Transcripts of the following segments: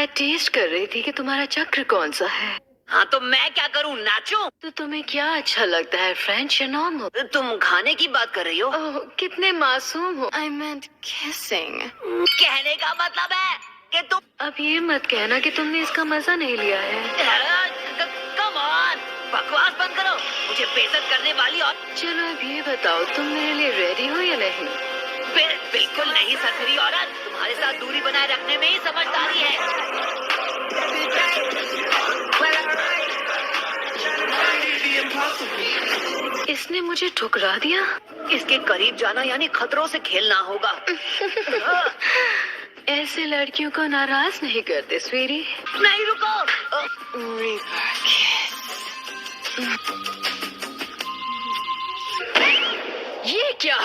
मैं टेस्ट कर रही थी कि तुम्हारा चक्र कौन सा है। हाँ तो मैं क्या करूँ, नाचूं? तो तुम्हें क्या अच्छा लगता है, फ्रेंच या नॉर्मल? तुम खाने की बात कर रही हो? ओह, कितने मासूम हो। I meant kissing। कहने का मतलब है कि तुम अब ये मत कहना कि तुमने इसका मजा नहीं लिया है। कम ऑन, बकवास बंद करो। मुझे बेइज्जत करने वाली और चलो अब ये बताओ, तुम मेरे लिए रेडी हो या नहीं? बिल्कुल नहीं सरसरी औरत, तुम्हारे साथ दूरी बनाए रखने में ही समझदारी है। इसने मुझे ठुकरा दिया। इसके करीब जाना यानी खतरों से खेलना होगा। ऐसे लड़कियों को नाराज नहीं करते स्वीटी। नहीं रुको। ये क्या?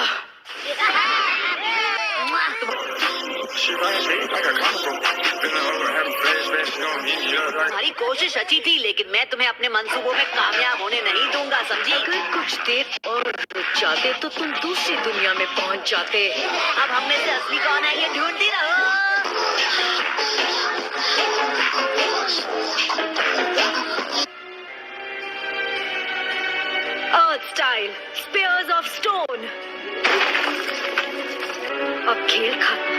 तुम्हारी कोशिश अच्छी थी, लेकिन मैं तुम्हें अपने मंसूबों में कामयाब होने नहीं दूंगा, समझी? अगर कुछ देर और रुक जाते तो तुम दूसरी दुनिया में पहुंच जाते। अब हम में से असली कौन है ये ढूंढती रहो। अर्थ स्टाइल, स्पीयर्स ऑफ स्टोन। अब खेल खत्म।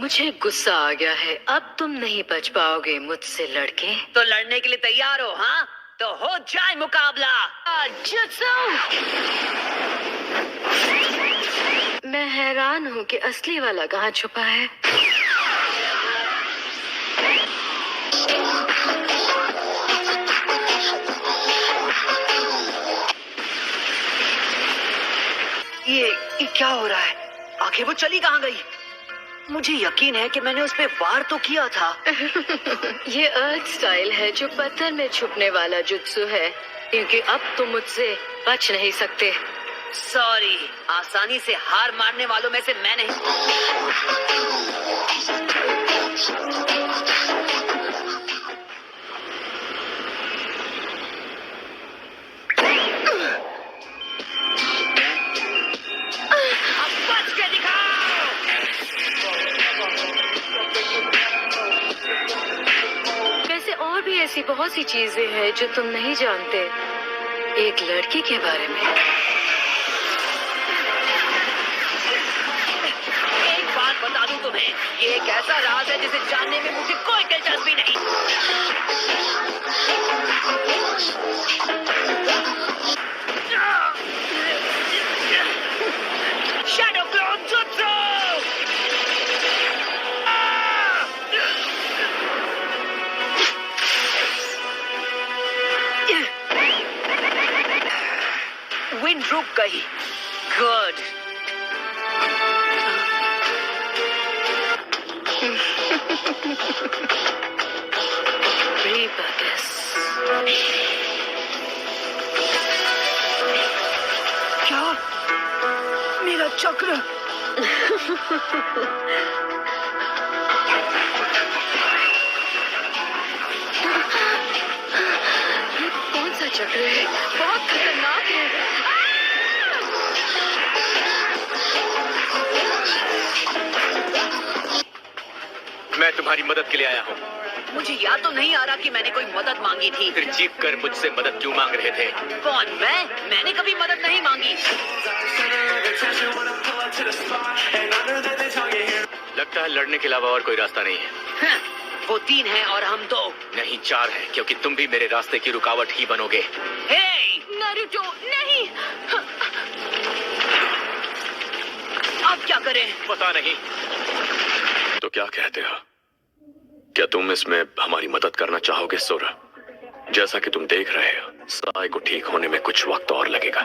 मुझे गुस्सा आ गया है। अब तुम नहीं बच पाओगे मुझसे लड़के। तो लड़ने के लिए तैयार हो? हाँ तो हो जाए मुकाबला। जुत्सु! मैं हैरान हूँ कि असली वाला कहाँ छुपा है। ये क्या हो रहा है? आखिर वो चली कहाँ गई? मुझे यकीन है कि मैंने उस पे वार तो किया था। ये अर्थ स्टाइल है जो पत्थर में छुपने वाला जुत्सु है, क्योंकि अब तुम मुझसे बच नहीं सकते। सॉरी, आसानी से हार मारने वालों में से मैं नहीं। अब बच के दिखाओ। वैसे और भी ऐसी बहुत सी चीजें हैं जो तुम नहीं जानते एक लड़की के बारे में। एक बात बता दूं तुम्हें, ये एक ऐसा राज है जिसे जानने में मुझे कोई दिलचस्पी नहीं। Shadow clone jutsu! विंड रुक गई। गुड। क्या? मेरा चक्र! कौन सा चक्र है? बहुत खतरनाक है। मैं तुम्हारी मदद के लिए आया हूँ। मुझे याद तो नहीं आ रहा कि मैंने कोई मदद मांगी थी। फिर चीख कर मुझसे मदद क्यों मांग रहे थे? कौन? मैंने कभी मदद नहीं मांगी। लगता है लड़ने के अलावा और कोई रास्ता नहीं है। हाँ, वो 3 हैं और हम 2। नहीं 4 है, क्योंकि तुम भी मेरे रास्ते की रुकावट ही बनोगे। हे! नारुतो, नहीं! अब क्या करें? पता नहीं। तो क्या कहते हो? क्या तुम इसमें हमारी मदद करना चाहोगे सोरा? जैसा कि तुम देख रहे हो, साई को ठीक होने में कुछ वक्त और लगेगा।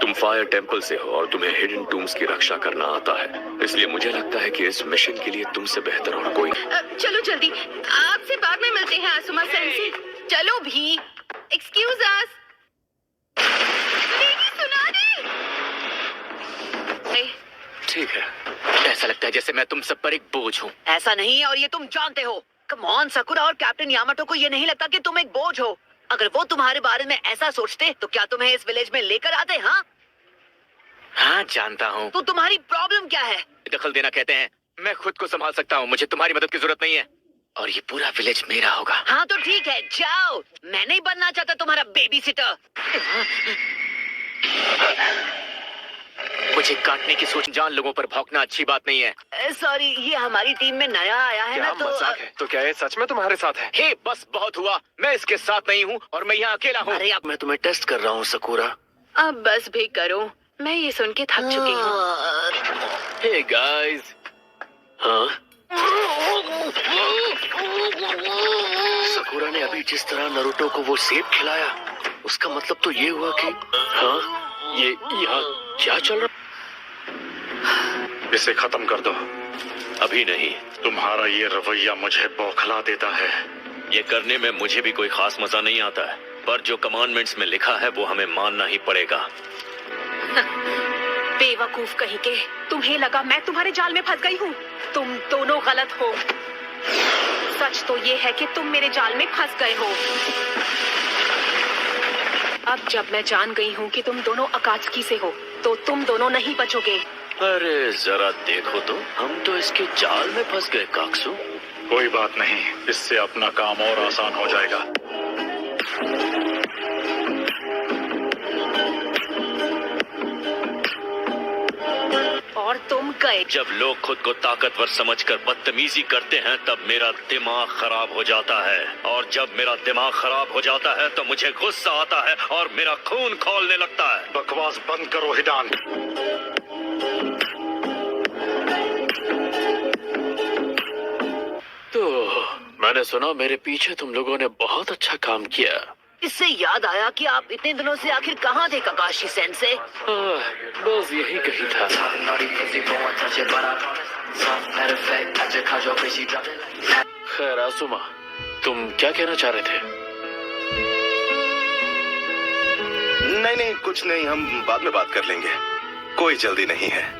तुम फायर टेंपल से हो और तुम्हें हिडन टूम्स की रक्षा करना आता है, इसलिए मुझे लगता है कि इस मिशन के लिए तुमसे बेहतर और कोई। चलो जल्दी, आपसे बाद में मिलते हैं आसुमा सेंसी। चलो भी। एक्सक्यूज अस। सुना दे। ठीक है। ऐसा लगता है जैसे मैं तुम सब पर एक बोझ हूँ। ऐसा नहीं है और ये तुम जानते हो। कम ऑन सकुरा और कैप्टन यामाटो को ये नहीं लगता कि तुम एक बोझ हो। अगर वो तुम्हारे बारे में ऐसा सोचते तो क्या तुम्हें इस विलेज में लेकर आते? हाँ, हाँ जानता हूँ। तो तुम्हारी प्रॉब्लम क्या है? दखल देना कहते हैं। मैं खुद को संभाल सकता हूँ, मुझे तुम्हारी मदद की जरूरत नहीं है। और ये पूरा विलेज मेरा होगा। हाँ तो ठीक है, जाओ। मैं नहीं बनना चाहता तुम्हारा बेबी सिटर। मुझे काटने की सोच जान लोगों पर भौंकना अच्छी बात नहीं है। सॉरी, ये हमारी टीम में नया आया है ना, तो मजाक है? तो क्या ये सच में तुम्हारे साथ है? हे बस बहुत हुआ, मैं इसके साथ नहीं हूँ और मैं यहाँ अकेला हूँ। अरे अब मैं तुम्हें टेस्ट कर रहा हूँ सकुरा। अब बस भी करो, मैं ये सुन के थक चुकी हूँ। Hey guys. हाँ, सकुरा ने अभी जिस तरह नारुतो को वो सेब खिलाया, उसका मतलब तो ये हुआ कि हाँ, ये यहाँ क्या चल रहा? इसे खत्म कर दो। अभी नहीं। तुम्हारा ये रवैया मुझे बौखला देता है। ये करने में मुझे भी कोई खास मजा नहीं आता है, पर जो कमांडमेंट्स में लिखा है वो हमें मानना ही पड़ेगा। बेवकूफ कहीं के, तुम्हें लगा मैं तुम्हारे जाल में फंस गई हूँ? तुम दोनों गलत हो। सच तो ये है कि तुम मेरे जाल में फंस गए हो। अब जब मैं जान गई हूँ कि तुम दोनों अकात्सुकी से हो, तो तुम दोनों नहीं बचोगे। अरे जरा देखो तो, हम तो इसके जाल में फंस गए काक्सु। कोई बात नहीं, इससे अपना काम और आसान हो जाएगा। और तुम गए। जब लोग खुद को ताकतवर समझकर बदतमीजी करते हैं तब मेरा दिमाग खराब हो जाता है, और जब मेरा दिमाग खराब हो जाता है तो मुझे गुस्सा आता है और मेरा खून खौलने लगता है। बकवास बंद करो हिडान। तो मैंने सुना मेरे पीछे तुम लोगों ने बहुत अच्छा काम किया। इससे याद आया कि आप इतने दिनों से आखिर कहाँ थे ककाशी सेंसे? बस यही कही था। खैर आसुमा, तुम क्या कहना चाह रहे थे? नहीं नहीं, कुछ नहीं, हम बाद में बात कर लेंगे। कोई जल्दी नहीं है।